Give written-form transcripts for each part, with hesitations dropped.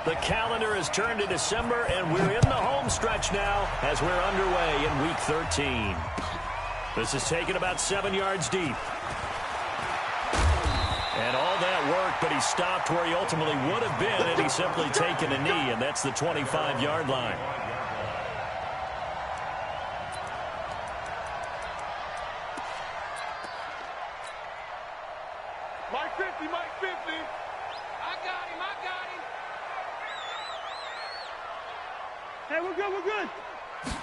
The calendar has turned to December, and we're in the home stretch now as we're underway in Week 13. This is taken about 7 yards deep. And all that work, but he stopped where he ultimately would have been had he simply taken a knee, and that's the 25-yard line. Mike 50, Mike 50. I got him. Hey, we're good, we're good.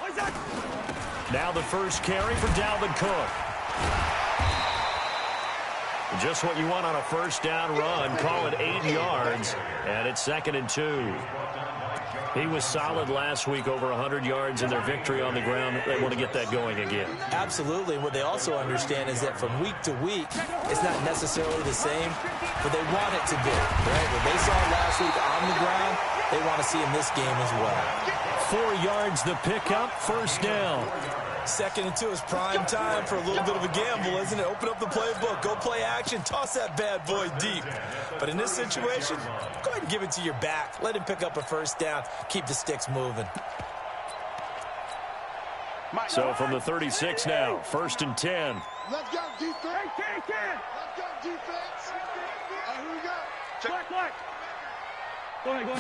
What's that? Now the first carry for Dalvin Cook. Just what you want on a first down run. Call it 8 yards, and it's 2nd and 2. He was solid last week, over 100 yards in their victory on the ground. They want to get that going again. Absolutely. What they also understand is that from week to week, it's not necessarily the same, but they want it to be. Right? What they saw last week on the ground, they want to see in this game as well. 4 yards the pickup, first down. 2nd and 2 is prime time for a little bit of a gamble, isn't it? Open up the playbook, go play action, toss that bad boy deep. But in this situation, go ahead and give it to your back. Let him pick up a first down. Keep the sticks moving. So from the 36 now, 1st and 10. Let's go, defense. Let's go, defense. Here we go. Check. Go ahead.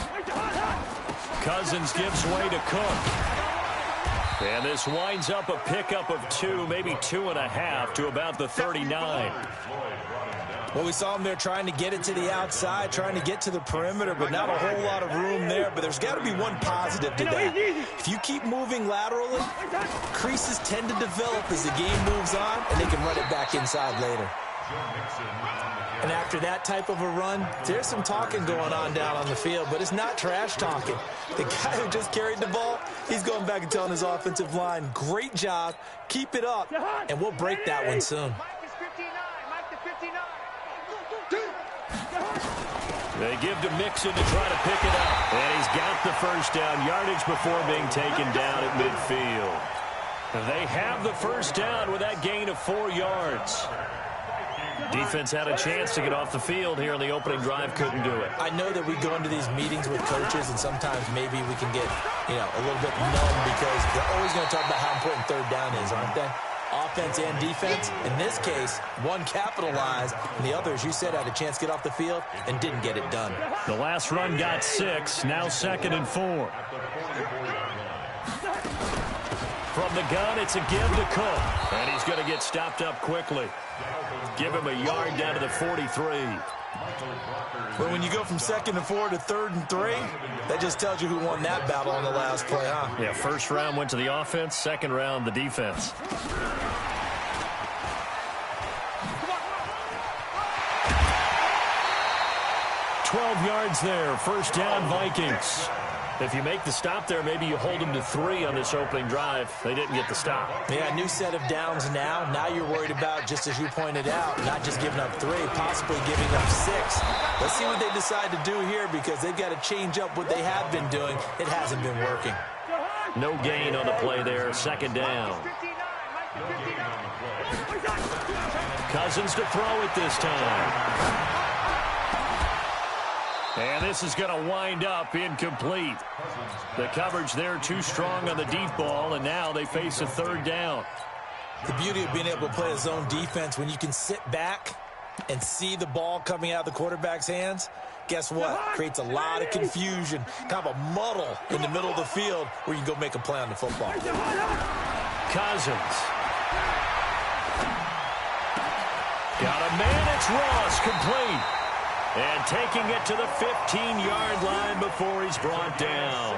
Cousins gives way to Cook. And this winds up a pickup of 2, maybe 2.5 to about the 39. Well, we saw him there trying to get it to the outside, trying to get to the perimeter, but not a whole lot of room there. But there's got to be one positive to that. If you keep moving laterally, creases tend to develop as the game moves on, and they can run it back inside later. And after that type of a run, there's some talking going on down on the field, but it's not trash talking. The guy who just carried the ball, he's going back and telling his offensive line, great job, keep it up, and we'll break that one soon. They give to Mixon to try to pick it up, and he's got the first down yardage before being taken down at midfield. They have the first down with that gain of 4 yards. Defense had a chance to get off the field here on the opening drive, couldn't do it. I know that we go into these meetings with coaches, and sometimes maybe we can get, a little bit numb because they're always going to talk about how important third down is, aren't they? Offense and defense. In this case, one capitalized, and the other, as you said, had a chance to get off the field and didn't get it done. The last run got 6, now 2nd and 4. From the gun, it's a give to Cook, and he's going to get stopped up quickly. Give him a yard down to the 43. Well, when you go from 2nd and 4 to 3rd and 3, that just tells you who won that battle on the last play, huh? Yeah, first round went to the offense, second round the defense. $12 yards there, first down Vikings. If you make the stop there, maybe you hold them to 3 on this opening drive. They didn't get the stop. Yeah, new set of downs now. Now you're worried about, just as you pointed out, not just giving up 3, possibly giving up 6. Let's see what they decide to do here because they've got to change up what they have been doing. It hasn't been working. No gain on the play there, 2nd down. Cousins to throw it this time. And this is going to wind up incomplete. The coverage there too strong on the deep ball, and now they face a 3rd down. The beauty of being able to play a zone defense when you can sit back and see the ball coming out of the quarterback's hands, guess what? Creates a lot of confusion, kind of a muddle in the middle of the field where you can go make a play on the football. Cousins. Got a man, it's Ross, complete. And taking it to the 15-yard line before he's brought down.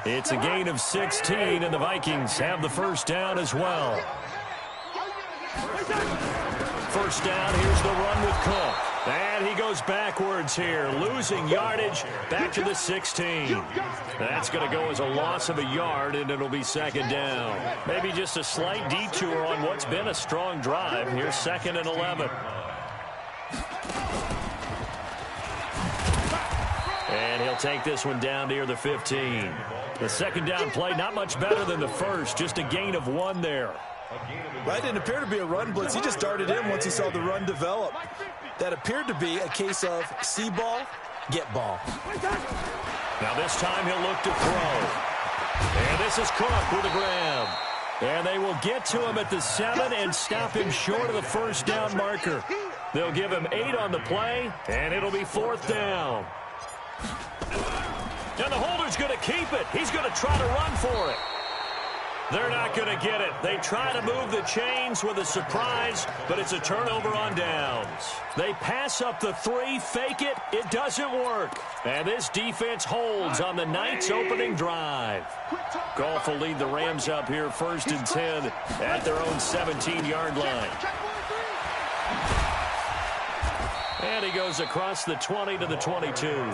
It's a gain of 16, and the Vikings have the first down as well. First down, here's the run with Cook. And he goes backwards here, losing yardage back to the 16. That's going to go as a loss of a yard, and it'll be 2nd down. Maybe just a slight detour on what's been a strong drive. Here's 2nd and 11. And he'll take this one down near the 15. The 2nd down play, not much better than the first, just a gain of 1 there. That didn't appear to be a run blitz. He just darted in once he saw the run develop. That appeared to be a case of see ball, get ball. Now this time he'll look to throw. And this is Cook with a grab. And they will get to him at the 7 and stop him short of the first down marker. They'll give him 8 on the play, and it'll be 4th down. And the holder's going to keep it. He's going to try to run for it. They're not going to get it. They try to move the chains with a surprise, but it's a turnover on downs. They pass up the 3, fake it. It doesn't work. And this defense holds on the night's opening drive. Goff will lead the Rams up here 1st and 10 at their own 17-yard line. And he goes across the 20 to the 22.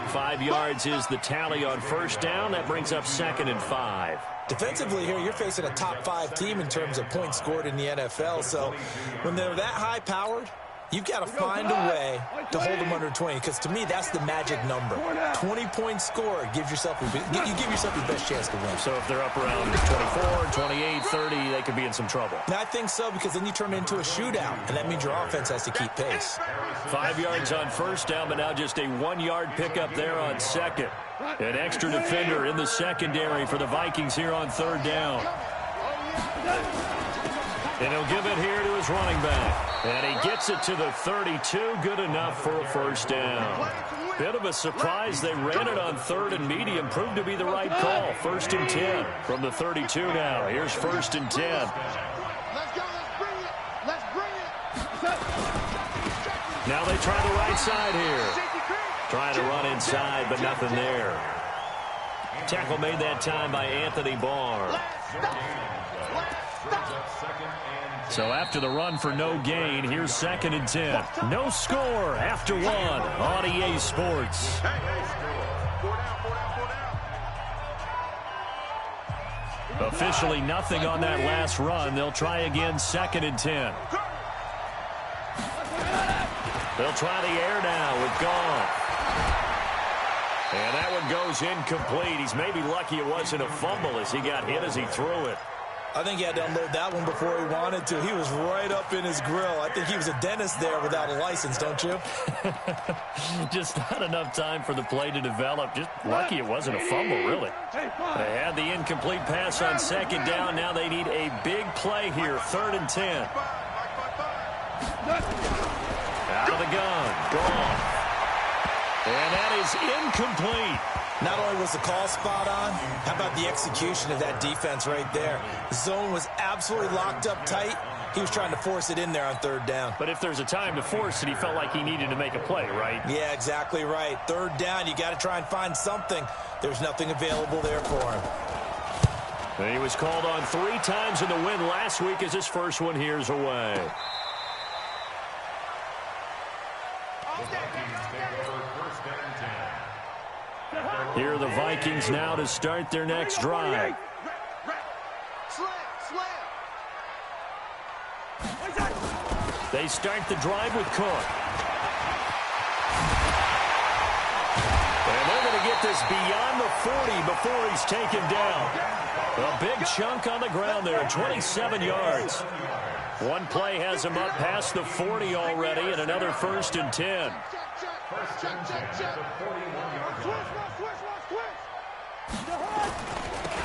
5 yards is the tally on 1st down. That brings up 2nd and 5. Defensively here, you're facing a top 5 team in terms of points scored in the NFL. So when they're that high-powered, you've got to find a way to hold them under 20, because to me, that's the magic number. 20 points scored, you give yourself your best chance to win. So if they're up around 24, 28, 30, they could be in some trouble. I think so, because then you turn it into a shootout, and that means your offense has to keep pace. 5 yards on 1st down, but now just a 1-yard pickup there on 2nd. An extra defender in the secondary for the Vikings here on 3rd down. And he'll give it here to his running back. And he gets it to the 32. Good enough for a 1st down. Bit of a surprise. They ran it on 3rd and medium. Proved to be the right call. 1st and 10 from the 32 now. Here's 1st and 10. Let's go. Let's bring it. Now they try the right side here. Trying to run inside, but nothing there. Tackle made that time by Anthony Barr. So after the run for no gain, here's 2nd and 10. No score after 1 on EA Sports. Officially nothing on that last run. They'll try again, 2nd and 10. They'll try the air now with Goff. And that one goes incomplete. He's maybe lucky it wasn't a fumble as he got hit as he threw it. I think he had to unload that one before he wanted to. He was right up in his grill. I think he was a dentist there without a license, don't you? Just not enough time for the play to develop. Just lucky it wasn't a fumble, really. They had the incomplete pass on 2nd down. Now they need a big play here, 3rd and 10. Out of the gun. Gone. And that is incomplete. Not only was the call spot on, how about the execution of that defense right there? The zone was absolutely locked up tight. He was trying to force it in there on 3rd down. But if there's a time to force it, he felt like he needed to make a play, right? Yeah, exactly right. 3rd down, you got to try and find something. There's nothing available there for him. And he was called on 3 times in the win last week as his first one here's away. Here are the Vikings now to start their next drive. They start the drive with Cook. And they're going to get this beyond the 40 before he's taken down. A big chunk on the ground there, 27 yards. One play has him up past the 40 already, and another 1st and 10.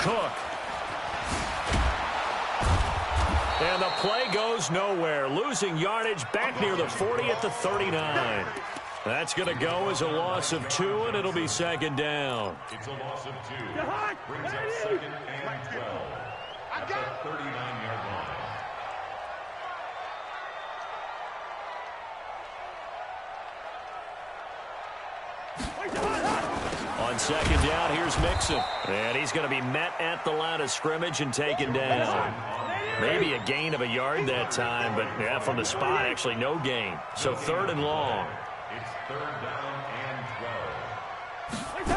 Cook. And the play goes nowhere. Losing yardage back near the 40 at the 39. That's going to go as a loss of 2, and it'll be 2nd down. It's a loss of 2. Brings up 2nd and 12 at the 39-yard line. On 2nd down, here's Mixon. And he's going to be met at the line of scrimmage and taken down. Maybe a gain of a yard that time, but yeah, from the spot, actually no gain. So 3rd and long. It's 3rd down and 12.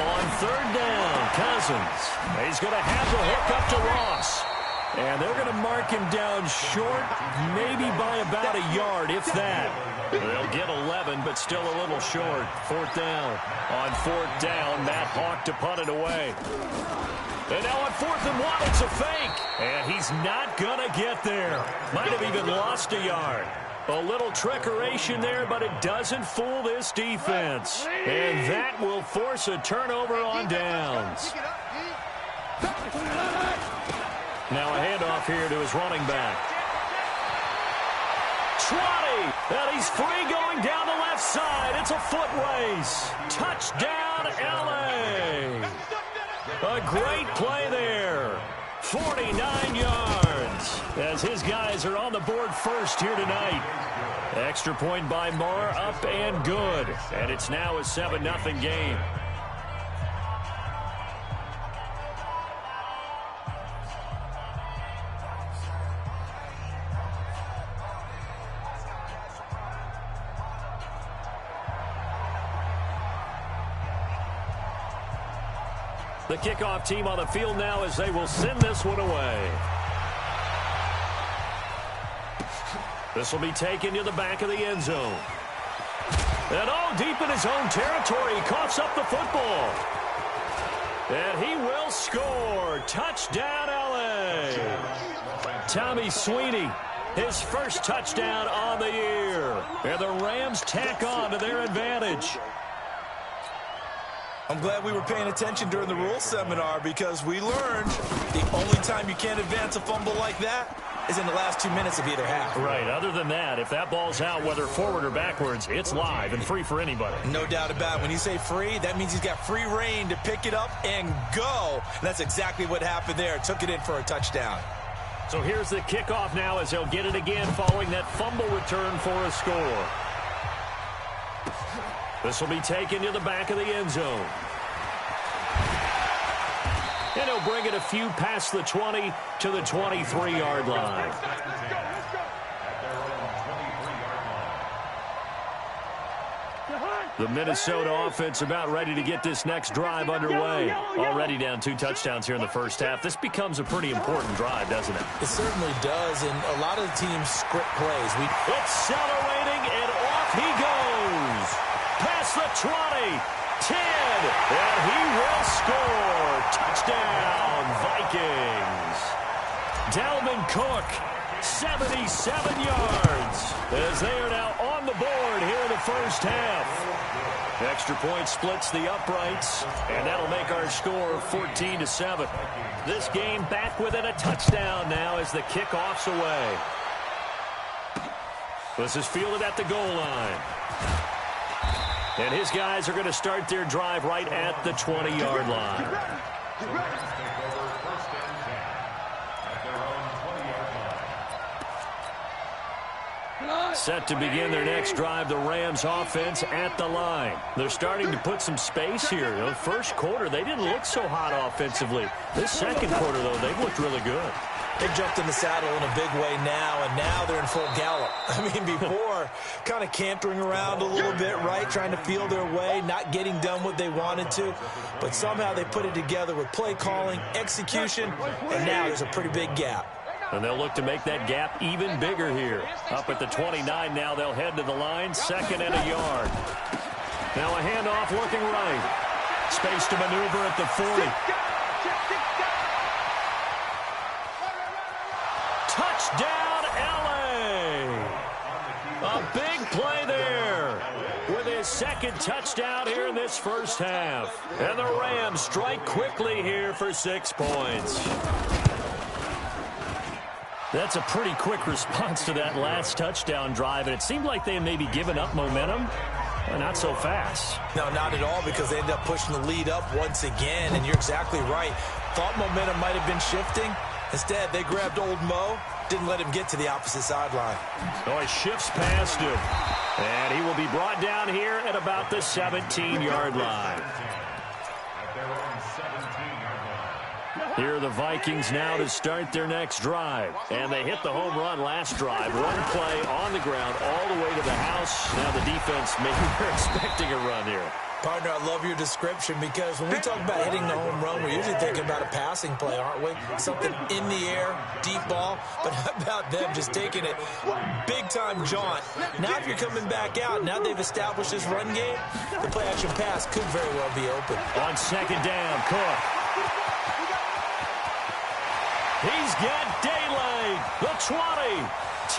On 3rd down, Cousins. He's going to have the hook up to Ross. And they're going to mark him down short, maybe by about a yard, if that. They'll get 11, but still a little short. 4th down. On 4th down, Matt Hawk to punt it away. And now on 4th and 1, it's a fake. And he's not going to get there. Might have even lost a yard. A little trickeration there, but it doesn't fool this defense. And that will force a turnover on downs. Now a handoff here to his running back. 20, and he's free going down the left side. It's a foot race. Touchdown, L.A. A great play there. 49 yards as his guys are on the board first here tonight. Extra point by Marr, up and good. And it's now a 7-0 game. The kickoff team on the field now as they will send this one away. This will be taken to the back of the end zone. And deep in his own territory, he coughs up the football. And he will score. Touchdown, L.A. Tommy Sweeney, his first touchdown on the year. And the Rams tack on to their advantage. I'm glad we were paying attention during the rules seminar because we learned the only time you can't advance a fumble like that is in the last 2 minutes of either half. Right. Other than that, if that ball's out, whether forward or backwards, it's live and free for anybody. No doubt about it. When you say free, that means he's got free reign to pick it up and go. And that's exactly what happened there. Took it in for a touchdown. So here's the kickoff now as they'll get it again following that fumble return for a score. This will be taken to the back of the end zone. And he'll bring it a few past the 20 to the 23-yard line. The Minnesota offense about ready to get this next drive underway. Already down 2 touchdowns here in the first half. This becomes a pretty important drive, doesn't it? It certainly does, and a lot of the teams script plays. Accelerating, and off he goes. Past the 20, 10, and he will score. Touchdown, Vikings. Dalvin Cook, 77 yards, as they are now on the board here in the first half. Extra point splits the uprights, and that'll make our score 14-7. This game back within a touchdown now as the kickoff's away. This is fielded at the goal line. And his guys are going to start their drive right at the 20-yard line. Set to begin their next drive, the Rams offense at the line. They're starting to put some space here. The first quarter, they didn't look so hot offensively. This second quarter, though, they've looked really good. They jumped in the saddle in a big way now, and now they're in full gallop. I mean, before, kind of cantering around a little bit, right, trying to feel their way, not getting done what they wanted to. But somehow they put it together with play calling, execution, and now there's a pretty big gap. And they'll look to make that gap even bigger here. Up at the 29 now, they'll head to the line, 2nd and a yard. Now a handoff looking right. Space to maneuver at the 40. Touchdown, L.A. A big play there with his second touchdown here in this first half. And the Rams strike quickly here for 6 points. That's a pretty quick response to that last touchdown drive, and it seemed like they had maybe given up momentum. Well, not so fast. No, not at all, because they ended up pushing the lead up once again, and you're exactly right. Thought momentum might have been shifting. Instead, they grabbed old Mo, didn't let him get to the opposite sideline. Oh, he shifts past him, and he will be brought down here at about the 17-yard line. Here are the Vikings now to start their next drive. And they hit the home run last drive. Run play on the ground all the way to the house. Now the defense, maybe they're expecting a run here. Partner, I love your description, because when we talk about hitting the home run, we're usually thinking about a passing play, aren't we? Something in the air, deep ball. But how about them just taking it big-time jaunt? Now if you're coming back out, now they've established this run game, the play-action pass could very well be open. On 2nd down, Cook. He's got daylight. The 20,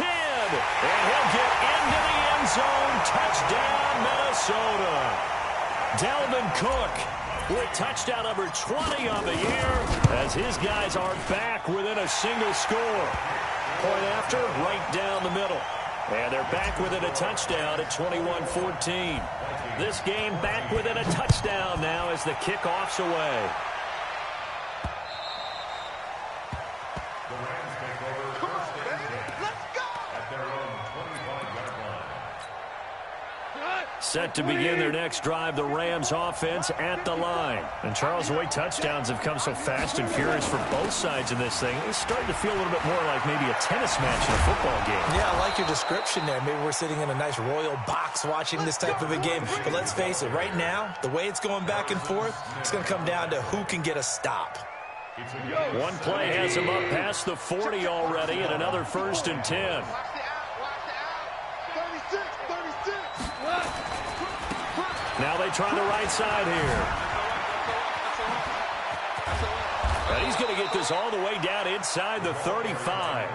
And he'll get into the end zone. Touchdown, Minnesota. Dalvin Cook with touchdown number 20 on the year as his guys are back within a single score. Point after, right down the middle. And they're back within a touchdown at 21-14. This game back within a touchdown now as the kickoff's away. Set to begin their next drive, the Rams offense at the line. And Charles, the way touchdowns have come so fast and furious for both sides in this thing, it's starting to feel a little bit more like maybe a tennis match in a football game. Yeah, I like your description there. Maybe we're sitting in a nice royal box watching this type of a game. But let's face it, right now, the way it's going back and forth, it's going to come down to who can get a stop. One play has him up past the 40 already, and another 1st and 10. Now they try the right side here. And he's going to get this all the way down inside the 35.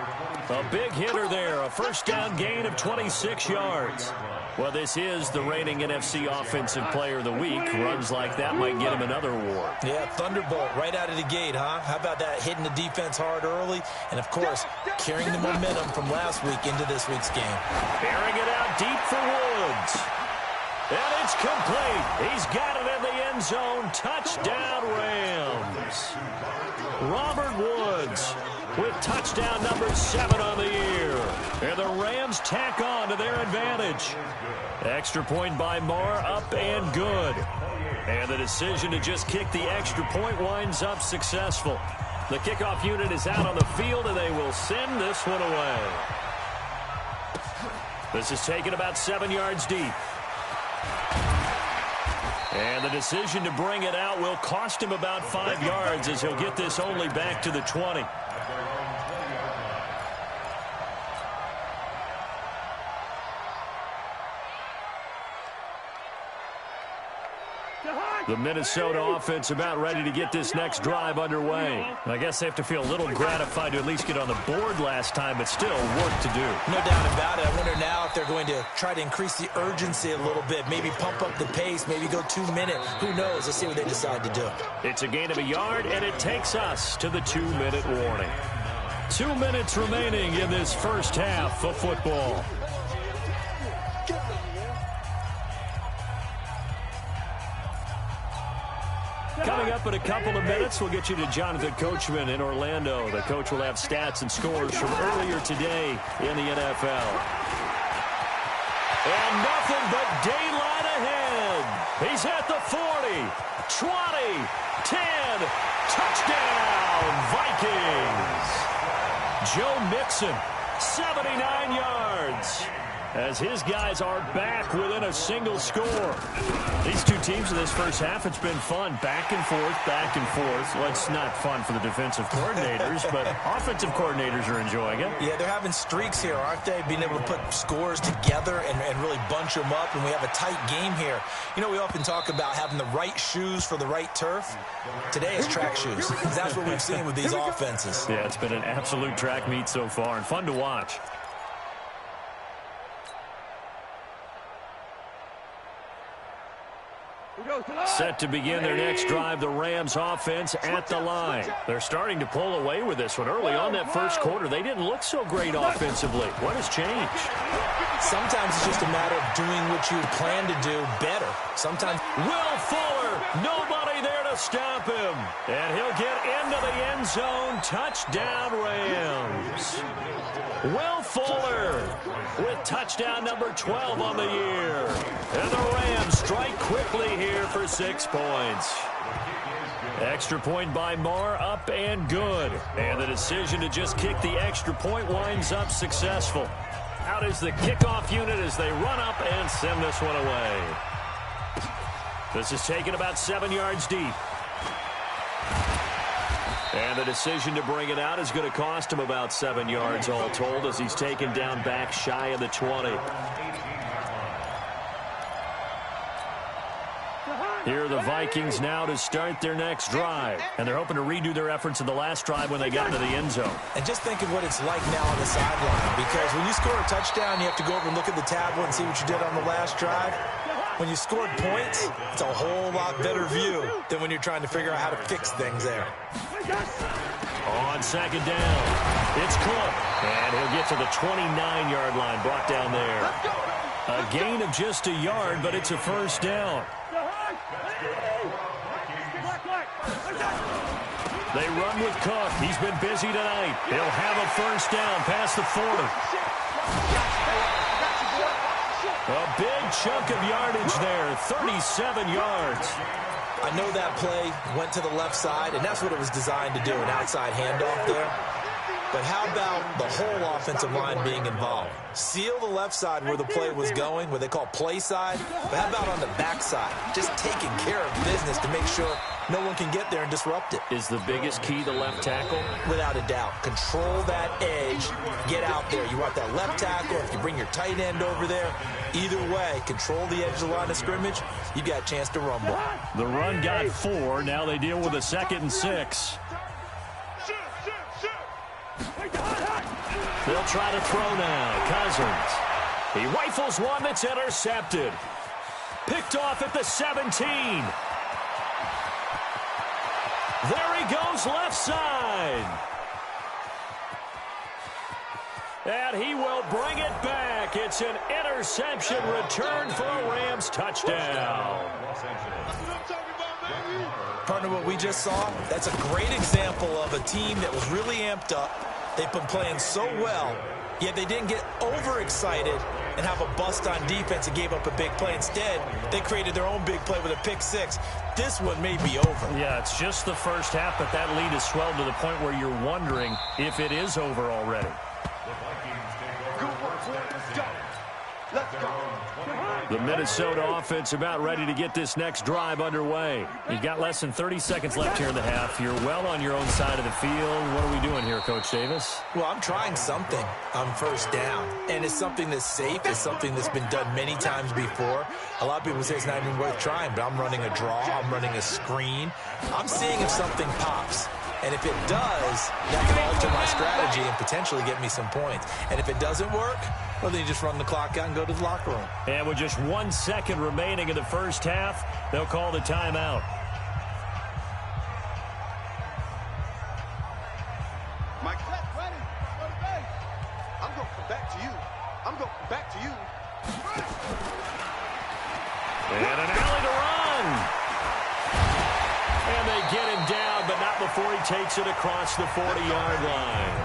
A big hitter there, a first down gain of 26 yards. Well, this is the reigning NFC Offensive Player of the Week. Runs like that might get him another award. Yeah, thunderbolt right out of the gate, huh? How about that, hitting the defense hard early? And, of course, carrying the momentum from last week into this week's game. Airing it out deep for Woods. And it's complete. He's got it in the end zone. Touchdown, Rams. Robert Woods with touchdown number 7 on the year. And the Rams tack on to their advantage. Extra point by Marr, up and good. And the decision to just kick the extra point winds up successful. The kickoff unit is out on the field, and they will send this one away. This is taken about 7 yards deep. And the decision to bring it out will cost him about 5 yards as he'll get this only back to the 20. The Minnesota offense about ready to get this next drive underway. I guess they have to feel a little gratified to at least get on the board last time, but still work to do. No doubt about it. I wonder now if they're going to try to increase the urgency a little bit, maybe pump up the pace, maybe go 2 minutes. Who knows? Let's see what they decide to do. It's a gain of a yard, and it takes us to the 2-minute warning. 2 minutes remaining in this first half of football. Coming up in a couple of minutes, we'll get you to Jonathan Coachman in Orlando. The coach will have stats and scores from earlier today in the NFL. And nothing but daylight ahead. He's at the 40, 20, 10, touchdown, Vikings. Joe Mixon, 79 yards. As his guys are back within a single score. These two teams in this first half, it's been fun. Back and forth, back and forth. Well, it's not fun for the defensive coordinators, but offensive coordinators are enjoying it. Yeah, they're having streaks here, aren't they? Being able to put scores together and really bunch them up, and we have a tight game here. You know, we often talk about having the right shoes for the right turf. Today is track shoes. That's what we've seen with these offenses. Yeah, it's been an absolute track meet so far, and fun to watch. Set to begin their next drive, the Rams offense at the line. They're starting to pull away with this one. Early on that first quarter, they didn't look so great offensively. What has changed? Sometimes it's just a matter of doing what you plan to do better. Sometimes Will Fuller, nobody there to stop him. And he'll get into the end zone. Touchdown, Rams. Will Fuller with touchdown number 12 on the year. And the Rams strike quickly here for 6 points. Extra point by Marr, up and good. And the decision to just kick the extra point winds up successful. Out is the kickoff unit as they run up and send this one away. This is taken about 7 yards deep. And the decision to bring it out is going to cost him about 7 yards all told as he's taken down back shy of the 20. Here are the Vikings now to start their next drive. And they're hoping to redo their efforts in the last drive when they got into the end zone. And just think of what it's like now on the sideline, because when you score a touchdown, you have to go over and look at the tablet and see what you did on the last drive. When you scored points, it's a whole lot better view than when you're trying to figure out how to fix things there. On second down, it's Cook. And he'll get to the 29-yard line, brought down there. A gain of just a yard, but it's a first down. They run with Cook. He's been busy tonight. He'll have a first down past the 40. A big chunk of yardage there, 37 yards. I know that play went to the left side, and that's what it was designed to do, an outside handoff there. But how about the whole offensive line being involved? Seal the left side where the play was going, what they call play side. But how about on the back side? Just taking care of business to make sure no one can get there and disrupt it. Is the biggest key the left tackle? Without a doubt. Control that edge. Get out there. You want that left tackle. If you bring your tight end over there, either way, control the edge of the line of scrimmage, you got a chance to rumble. The run got 4. Now they deal with a 2nd and 6. They'll try to throw now. Cousins. He rifles one that's intercepted. Picked off at the 17. There he goes, left side. And he will bring it back. It's an interception return for a Rams touchdown. Partner, what we just saw, that's a great example of a team that was really amped up. They've been playing so well, yet they didn't get overexcited and have a bust on defense and gave up a big play. Instead, they created their own big play with a pick 6. This one may be over. Yeah, it's just the first half, but that lead has swelled to the point where you're wondering if it is over already. The Minnesota offense about ready to get this next drive underway. You've got less than 30 seconds left here in the half. You're well on your own side of the field. What are we doing here, Coach Davis? Well, I'm trying something on first down, and it's something that's safe. It's something that's been done many times before. A lot of people say it's not even worth trying, but I'm running a draw. I'm running a screen. I'm seeing if something pops. And if it does, that can alter my strategy and potentially get me some points. And if it doesn't work, well, then you just run the clock out and go to the locker room. And with just 1 second remaining in the first half, they'll call the timeout. Mike, ready. I'm going to come back to you. I'm going to come back to you. And an alley to run. And they get him down, but not before he takes it across the 40-yard line.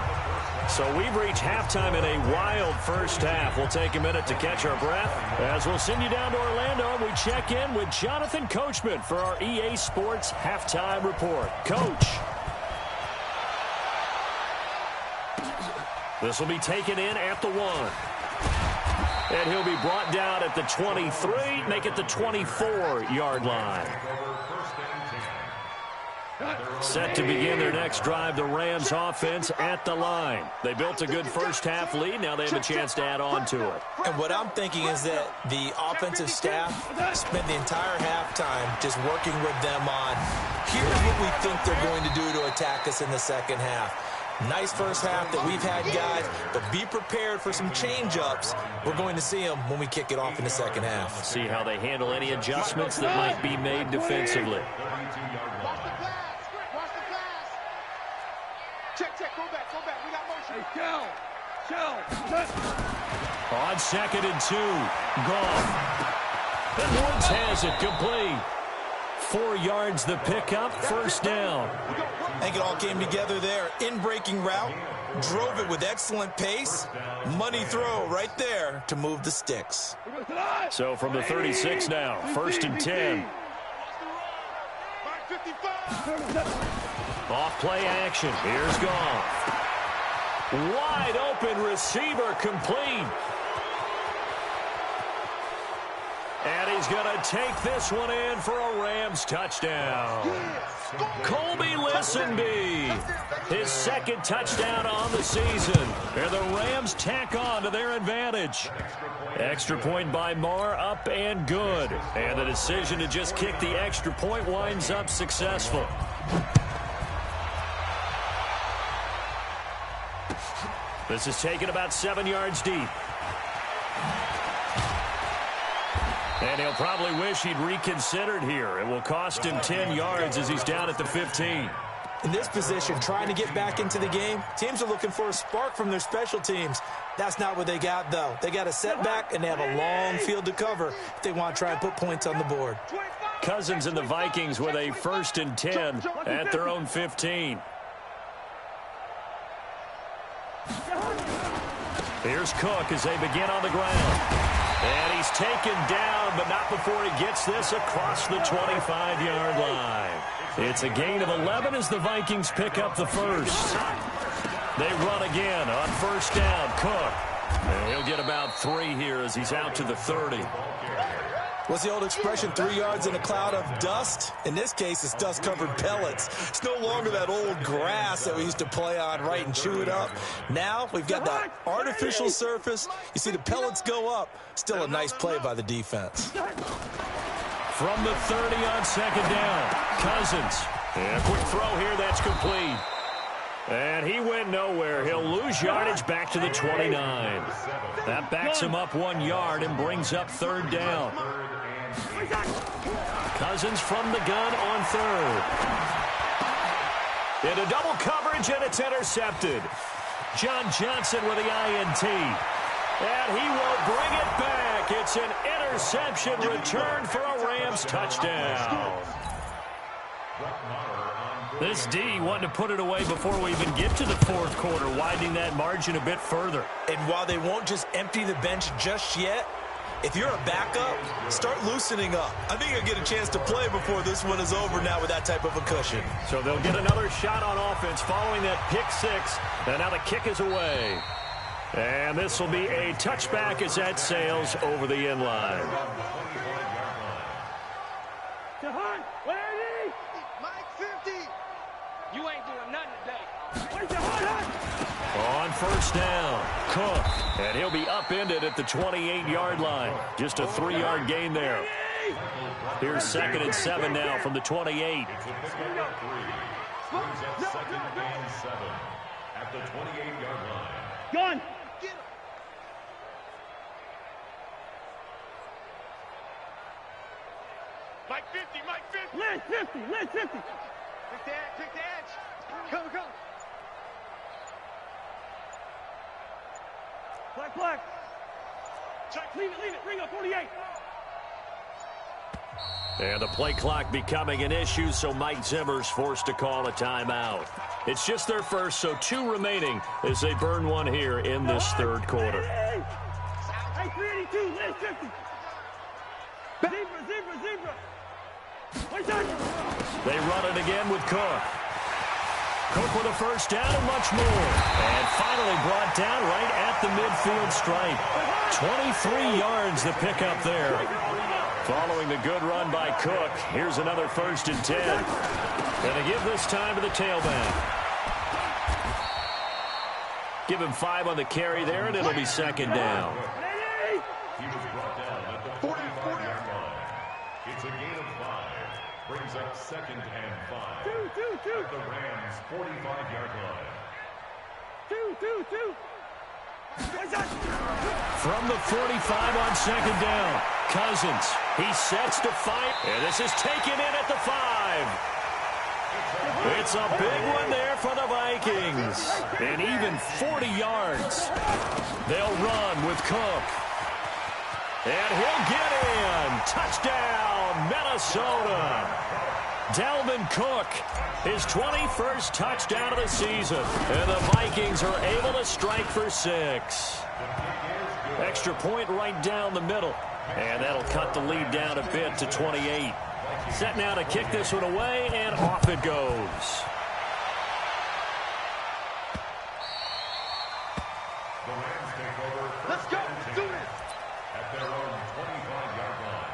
So we've reached halftime in a wild first half. We'll take a minute to catch our breath as we'll send you down to Orlando and we check in with Jonathan Coachman for our EA Sports Halftime Report. Coach. This will be taken in at the 1. And he'll be brought down at the 23, make it the 24-yard line. Set to begin their next drive, the Rams offense at the line. They built a good first half lead. Now they have a chance to add on to it. And what I'm thinking is that the offensive staff spent the entire halftime just working with them on, here's what we think they're going to do to attack us in the second half. Nice first half that we've had, guys, but be prepared for some change-ups. We're going to see them when we kick it off in the second half. See how they handle any adjustments that might be made defensively. Check, go back, we got motion. Hey, On 2nd and 2, Goff. And Woods has it complete. 4 yards the pickup, first down. I think it all came together there. In-breaking route, drove it with excellent pace. Money throw right there to move the sticks. So from the 36 now, 1st and 10. Off play action. Here's Goff. Wide open receiver complete. And he's going to take this one in for a Rams touchdown. Colby Listenby, his second touchdown on the season. And the Rams tack on to their advantage. Extra point by Marr, up and good. And the decision to just kick the extra point winds up successful. This is taken about 7 yards deep. And he'll probably wish he'd reconsidered here. It will cost him 10 yards as he's down at the 15. In this position, trying to get back into the game, teams are looking for a spark from their special teams. That's not what they got, though. They got a setback, and they have a long field to cover if they want to try and put points on the board. Cousins and the Vikings with a 1st and 10 at their own 15. Here's Cook as they begin on the ground. And he's taken down, but not before he gets this across the 25-yard line. It's a gain of 11 as the Vikings pick up the first. They run again on 1st down. Cook. And he'll get about 3 here as he's out to the 30. What's the old expression, 3 yards in a cloud of dust? In this case, it's dust-covered pellets. It's no longer that old grass that we used to play on, right, and chew it up. Now we've got that artificial surface. You see the pellets go up. Still a nice play by the defense. From the 30 on 2nd down, Cousins. And a quick throw here, that's complete. And he went nowhere. He'll lose yardage back to the 29. That backs him up 1 yard and brings up 3rd down. Cousins from the gun on 3rd. Into double coverage, and it's intercepted. John Johnson with the INT. And he will bring it back. It's an interception return for a Rams touchdown. This D wanting to put it away before we even get to the 4th quarter, widening that margin a bit further. And while they won't just empty the bench just yet, if you're a backup, start loosening up. I think you'll get a chance to play before this one is over now with that type of a cushion. So they'll get another shot on offense following that pick 6. And now the kick is away. And this will be a touchback as that sails over the end line. Jahan, where are you? Mike 50. You ain't doing nothing today. Where's Jahan? On 1st down, Cook. And he'll be upended at the 28-yard line. Just a 3-yard gain there. Here's 2nd and 7 now from the 28. Brings up 2nd and 7 at the 28-yard line. Gun. Get him. Mike 50, Mike 50. Lynch 50, Lynch 50. Pick the edge. Come. Black. Chuck, leave it. Bring up 48. And the play clock becoming an issue, so Mike Zimmer's forced to call a timeout. It's just their first, so 2 remaining as they burn one here in this 3rd quarter. Hey, 382, Lynch 50. Zebra. They run it again with Cook. Cook with a 1st down and much more. And finally brought down right at the midfield stripe. 23 yards the pickup there. Following the good run by Cook, here's another 1st and 10. And they give this time to the tailback. Give him 5 on the carry there, and it'll be 2nd down. He was brought down at the 45-yard line. It's a gain of 5. Brings up 2nd and 5. At the Rams' 45-yard line. Two. From the 45 on 2nd down, Cousins. He sets to fight, and this is taken in at the 5. It's a big one there for the Vikings. And even 40 yards. They'll run with Cook. And he'll get in. Touchdown, Minnesota. Dalvin Cook, his 21st touchdown of the season. And the Vikings are able to strike for 6. Extra point right down the middle. And that'll cut the lead down a bit to 28. Set now to kick this one away, and off it goes. The Rams take over. Let's go. Do it. At their own 25-yard line.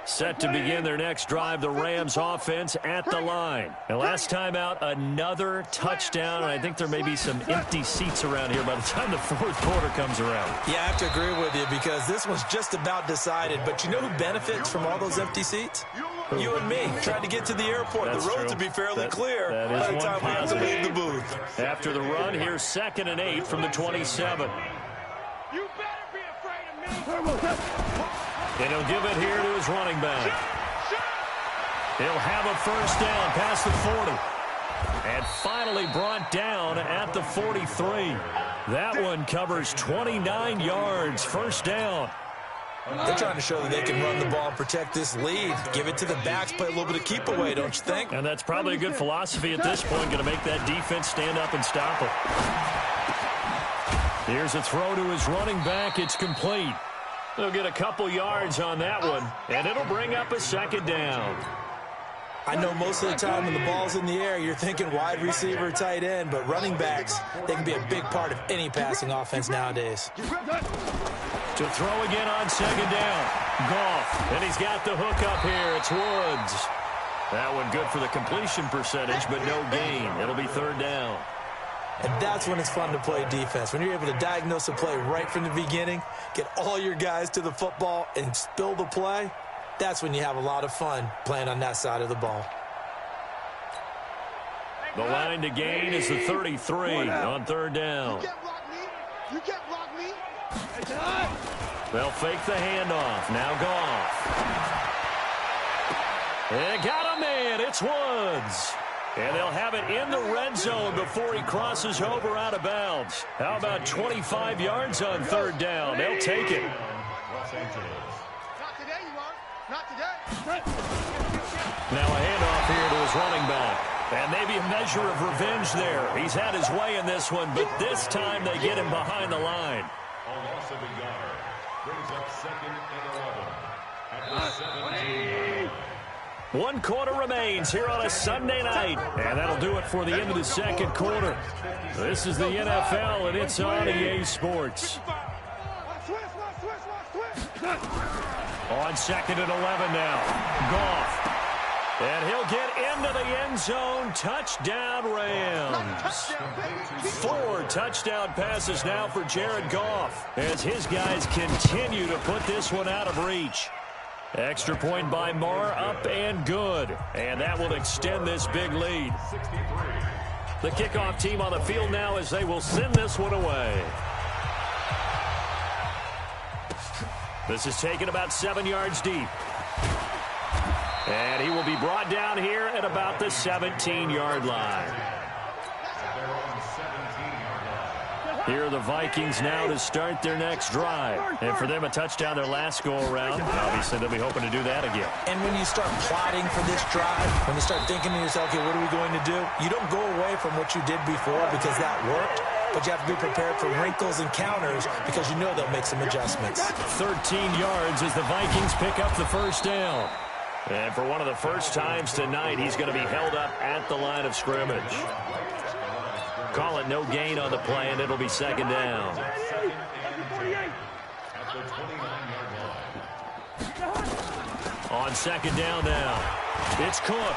Set to begin their next drive, the Rams offense at the line. And last time out, another touchdown. And I think there may be some empty seats around here by the time the fourth quarter comes around. Yeah, I have to agree with you because this one's just about decided. But you know who benefits from all those empty seats? You and me, trying to get to the airport. That's the roads true. will be fairly clear by the time we have to leave the booth. After the run, here's 2nd and 8 from the 27. You better be afraid of me. And he'll give it here to his running back. He'll have a first down past the 40. And finally brought down at the 43. That one covers 29 yards. First down. They're trying to show that they can run the ball and protect this lead. Give it to the backs, play a little bit of keep away, don't you think? And that's probably a good philosophy at this point. Going to make that defense stand up and stop it. Here's a throw to his running back. It's complete. They'll get a couple yards on that one, and it'll bring up a 2nd down. I know most of the time when the ball's in the air, you're thinking wide receiver, tight end, but running backs, they can be a big part of any passing offense nowadays. To throw again on 2nd down. Goff, and he's got the hook up here. It's Woods. That one good for the completion percentage, but no gain. It'll be 3rd down. And that's when it's fun to play defense. When you're able to diagnose a play right from the beginning, get all your guys to the football, and spill the play, that's when you have a lot of fun playing on that side of the ball. The line to gain is the 33 on 3rd down. You can't block me. You can't block me. They'll fake the handoff. Now Goff. They got a man. It's Woods. And they'll have it in the red zone before he crosses over out of bounds. How about 25 yards on 3rd down? They'll take it. Not today, you are. Not today. Now a handoff here to his running back. And maybe a measure of revenge there. He's had his way in this one, but this time they get him behind the line. A loss of a yard. Brings up 2nd and 11. At the 17-yard line. 1 quarter remains here on a Sunday night. And that'll do it for the end of the 2nd quarter. This is the NFL, and it's on EA Sports. On 2nd and 11 now. Goff. And he'll get into the end zone. Touchdown, Rams. 4 touchdown passes now for Jared Goff as his guys continue to put this one out of reach. Extra point by Marr, up and good. And that will extend this big lead. The kickoff team on the field now as they will send this one away. This is taken about 7 yards deep. And he will be brought down here at about the 17-yard line. Here are the Vikings now to start their next drive. And for them, a touchdown their last go-around. Obviously, they'll be hoping to do that again. And when you start plotting for this drive, when you start thinking to yourself, okay, what are we going to do? You don't go away from what you did before because that worked. But you have to be prepared for wrinkles and counters because you know they'll make some adjustments. 13 yards as the Vikings pick up the first down. And for one of the first times tonight, he's going to be held up at the line of scrimmage. Call it no gain on the play, and it'll be 2nd down. On 2nd down now, it's Cook.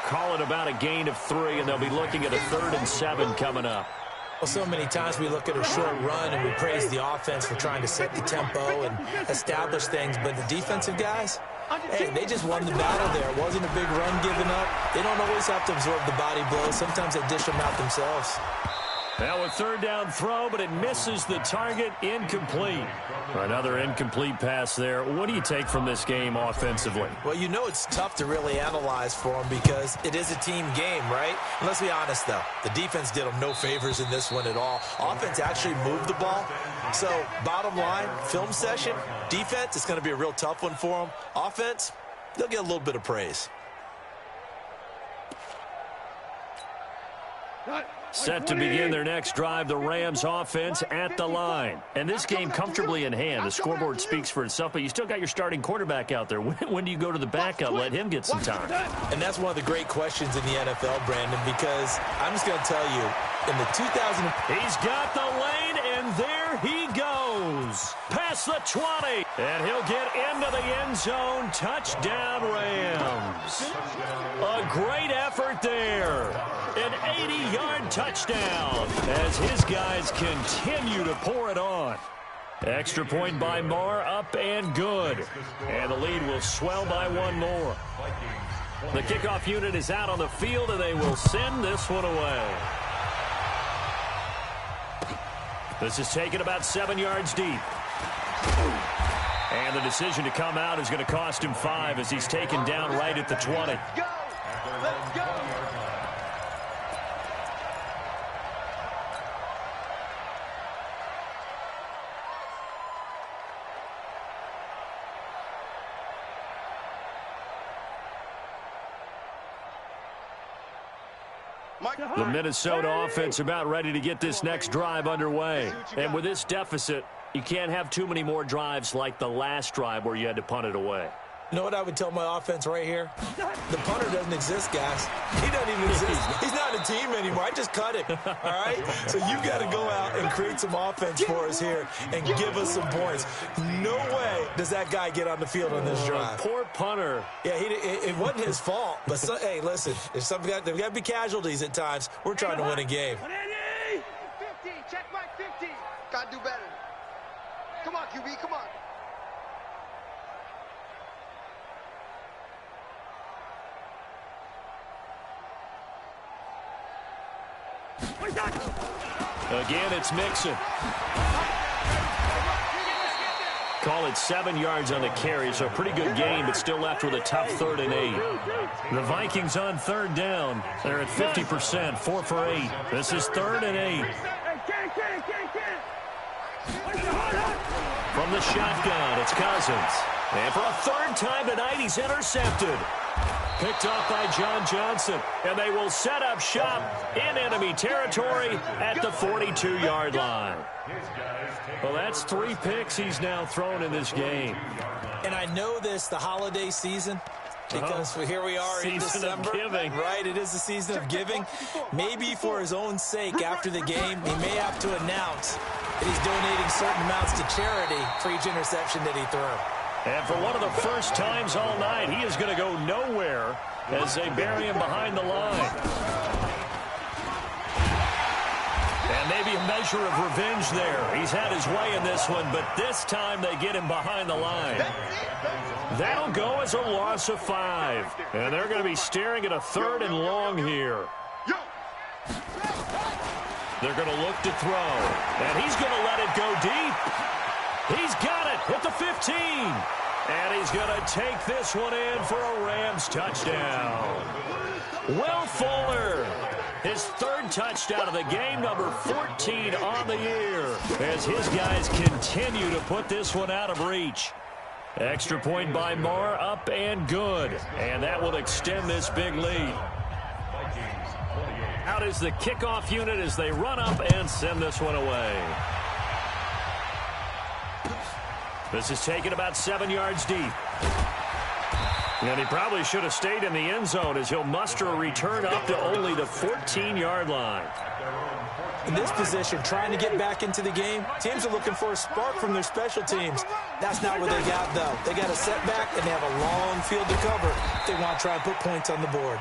Call it about a gain of 3, and they'll be looking at a 3rd and 7 coming up. Well, so many times we look at a short run and we praise the offense for trying to set the tempo and establish things, but the defensive guys, hey, they just won the battle there. It wasn't a big run given up. They don't always have to absorb the body blows. Sometimes they dish them out themselves. Now a 3rd down throw, but it misses the target. Incomplete. Another incomplete pass there. What do you take from this game offensively? Well, you know it's tough to really analyze for them because it is a team game, right? And let's be honest, though. The defense did them no favors in this one at all. Offense actually moved the ball. So, bottom line, film session, defense, it's going to be a real tough one for them. Offense, they'll get a little bit of praise. Set to begin their next drive, the Rams offense at the line. And this game comfortably in hand. The scoreboard speaks for itself, but you still got your starting quarterback out there. When do you go to the backup? Let him get some time. And that's one of the great questions in the NFL, Brandon, because I'm just going to tell you, in the 2000... He's got the lane, and there he goes. goes. Past the 20. And he'll get into the end zone. Touchdown, Rams. A great effort there. An 80-yard touchdown as his guys continue to pour it on. Extra point by Marr, up and good. And the lead will swell by one more. The kickoff unit is out on the field, and they will send this one away. This is taken about 7 yards deep. And the decision to come out is going to cost him 5 as he's taken down right at the 20. Let's go. The Minnesota offense about ready to get this next drive underway. And with this deficit, you can't have too many more drives like the last drive where you had to punt it away. You know what I would tell my offense right here? The punter doesn't exist, guys. He doesn't even exist. He's not a team anymore. I just cut him, all right? So you got to go out and create some offense for us here and give us some points. No way does that guy get on the field on this drive. Poor punter. Yeah, it wasn't his fault. But, hey, listen, there's got to be casualties at times. We're trying to win a game. 50, check my 50. Got to do better. Come on, QB, come on. Again, it's Mixon. Call it 7 yards on the carry, so a pretty good game, but still left with a tough 3rd and 8. The Vikings on 3rd down. They're at 50%, 4 for 8. This is 3rd and 8. From the shotgun, it's Cousins. And for a 3rd time tonight, he's intercepted. Picked off by John Johnson, and they will set up shop in enemy territory at the 42-yard line. Well, that's 3 picks he's now thrown in this game. And I know this, the holiday season, because here we are in December. Giving. Right, it is the season of giving. Maybe for his own sake after the game, he may have to announce that he's donating certain amounts to charity for each interception that he threw. And for one of the first times all night, he is going to go nowhere as they bury him behind the line. And maybe a measure of revenge there. He's had his way in this one, but this time they get him behind the line. That'll go as a loss of 5. And they're going to be staring at a 3rd and long here. They're going to look to throw. And he's going to let it go deep. He's got it at the 15. And he's going to take this one in for a Rams touchdown. Will Fuller, his 3rd touchdown of the game, number 14 on the year, as his guys continue to put this one out of reach. Extra point by Marr, up and good. And that will extend this big lead. Out is the kickoff unit as they run up and send this one away. This is taken about 7 yards deep. And he probably should have stayed in the end zone as he'll muster a return up to only the 14-yard line. In this position, trying to get back into the game, teams are looking for a spark from their special teams. That's not what they got, though. They got a setback, and they have a long field to cover if they want to try and put points on the board.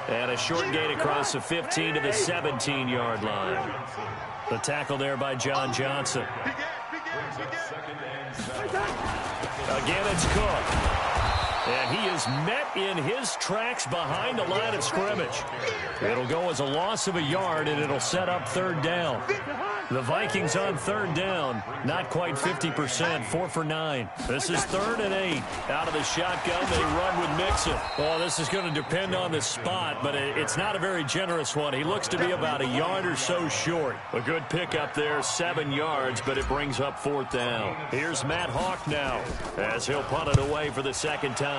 And a short gain across the 15 to the 17-yard line. The tackle there by John Johnson. Again, it's Cook. And he is met in his tracks behind the line of scrimmage. It'll go as a loss of a yard, and it'll set up 3rd down. The Vikings on 3rd down, not quite 50%, 4 for 9. This is 3rd and 8. Out of the shotgun, they run with Mixon. Well, this is going to depend on the spot, but it's not a very generous one. He looks to be about a yard or so short. A good pickup there, 7 yards, but it brings up 4th down. Here's Matt Hawk now as he'll punt it away for the 2nd time.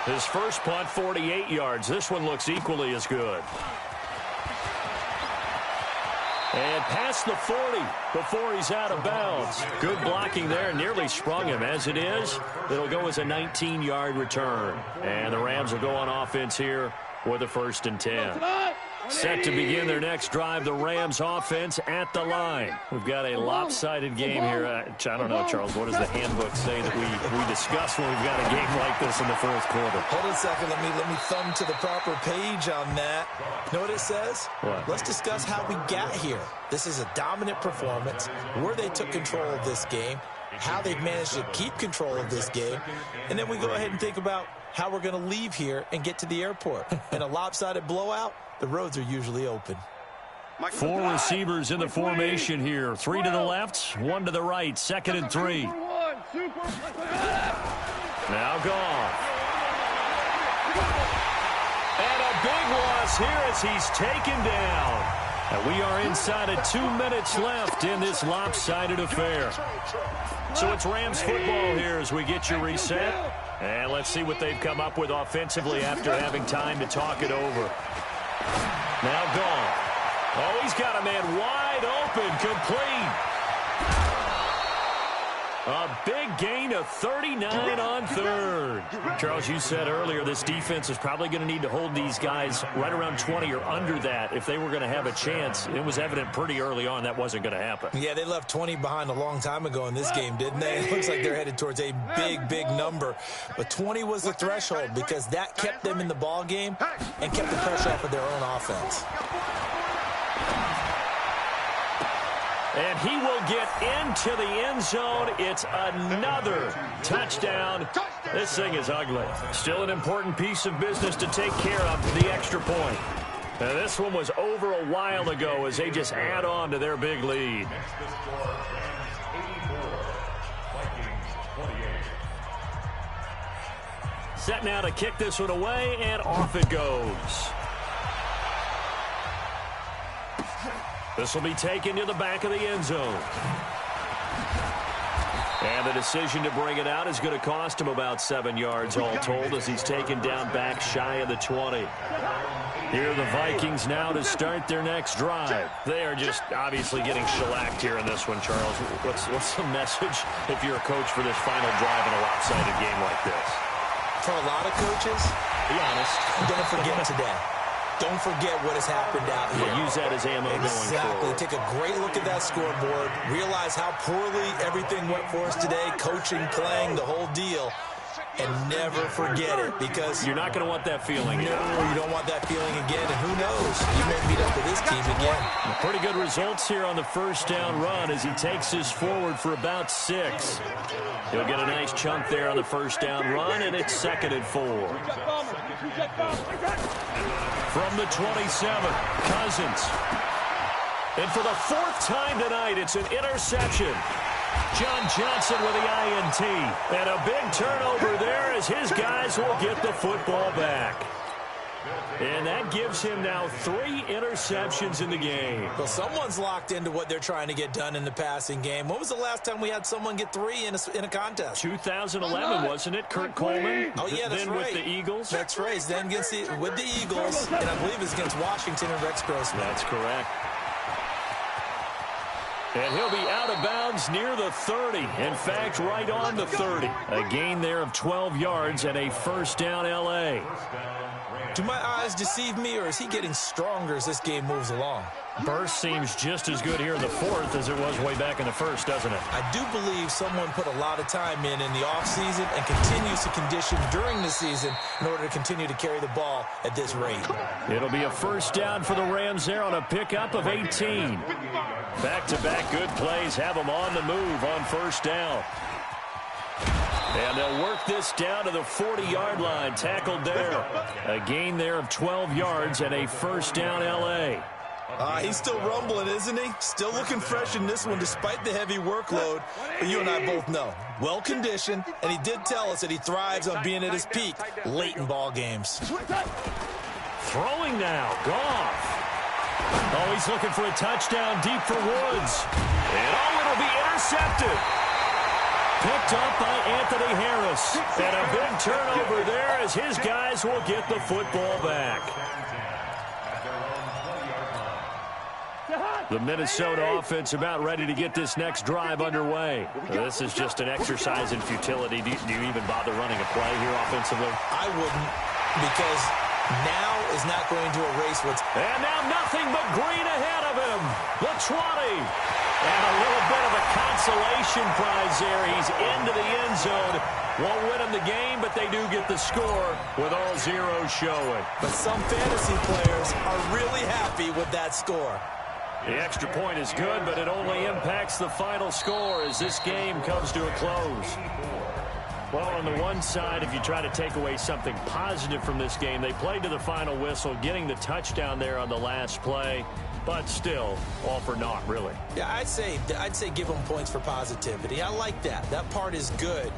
His first punt, 48 yards. This one looks equally as good. And past the 40 before he's out of bounds. Good blocking there. Nearly sprung him. As it is, it'll go as a 19-yard return. And the Rams will go on offense here with a 1st and 10. Set to begin their next drive, the Rams offense at the line. We've got a lopsided game here. I don't know, Charles, what does the handbook say that we discuss when we've got a game like this in the fourth quarter? Hold on a second. Let me thumb to the proper page on that. You know what it says? What? Let's discuss how we got here. This is a dominant performance, where they took control of this game, how they've managed to keep control of this game, and then we go ahead and think about how we're going to leave here and get to the airport. In a lopsided blowout, the roads are usually open. 4 receivers in the formation here. 3 to the left, 1 to the right. 2nd and 3. Now Goff. And a big loss here as he's taken down. And we are inside of 2 minutes left in this lopsided affair. So it's Rams football here as we get your reset. And let's see what they've come up with offensively after having time to talk it over. Now Goff. Oh, he's got a man wide open, complete. A big gain of 39 on 3rd. Charles, you said earlier this defense is probably going to need to hold these guys right around 20 or under that if they were going to have a chance. It was evident pretty early on that wasn't going to happen. Yeah, they left 20 behind a long time ago in this game, didn't they? It looks like they're headed towards a big number. But 20 was the threshold because that kept them in the ball game and kept the pressure off of their own offense. And he will get into the end zone. It's another touchdown. This thing is ugly. Still an important piece of business to take care of, the extra point. Now, this one was over a while ago as they just add on to their big lead. Set now to kick this one away, and off it goes. This will be taken to the back of the end zone. And the decision to bring it out is going to cost him about 7 yards all told as he's taken down back shy of the 20. Here are the Vikings now to start their next drive. They are just obviously getting shellacked here in this one, Charles. What's the message if you're a coach for this final drive in a lopsided game like this? For a lot of coaches, be honest, don't forget today. Don't forget what has happened out here. Yeah, use that as ammo going forward. Take a great look at that scoreboard. Realize how poorly everything went for us today. Coaching, playing, the whole deal. And never forget it because you're not going to want that feeling. No, you don't want that feeling again. And who knows? You may meet up with this team again. Pretty good results here on the first down run as he takes this forward for about 6. He'll get a nice chunk there on the first down run, and it's 2nd and 4. From the 27, Cousins. And for the 4th time tonight, it's an interception. John Johnson with the INT. And a big turnover there as his guys will get the football back. And that gives him now 3 interceptions in the game. Well, someone's locked into what they're trying to get done in the passing game. When was the last time we had someone get 3 in a contest? 2011, wasn't it? Kurt Coleman? Oh, yeah, that's then right. With the Eagles? That's right. Then with the Eagles, and I believe it's against Washington and Rex Grossman. That's correct. And he'll be out of bounds near the 30. In fact, right on the 30. A gain there of 12 yards and a first down L.A. Do my eyes deceive me, or is he getting stronger as this game moves along? Burst seems just as good here in the 4th as it was way back in the 1st, doesn't it? I do believe someone put a lot of time in the offseason and continues to condition during the season in order to continue to carry the ball at this rate. It'll be a first down for the Rams there on a pickup of 18. Back-to-back good plays have them on the move on first down. And they'll work this down to the 40-yard line, tackled there. A gain there of 12 yards and a first down L.A. He's still rumbling, isn't he? Still looking fresh in this one despite the heavy workload. But you and I both know, well-conditioned, and he did tell us that he thrives on being at his peak late in ball games. Throwing now, Goff. Oh, he's looking for a touchdown deep for Woods. And it'll be intercepted. Picked up by Anthony Harris. And a big turnover there as his guys will get the football back. The Minnesota offense about ready to get this next drive underway. This is just an exercise in futility. Do you even bother running a play here offensively? I wouldn't, because now is not going to erase what's... And now nothing but green ahead of him. The 20. And a little bit of a consolation prize there. He's into the end zone. Won't win them the game, but they do get the score with all zeros showing. But some fantasy players are really happy with that score. The extra point is good, but it only impacts the final score as this game comes to a close. Well, on the one side, if you try to take away something positive from this game, they played to the final whistle, getting the touchdown there on the last play, but still, all for naught, really. Yeah, I'd say give them points for positivity. I like that. That part is good.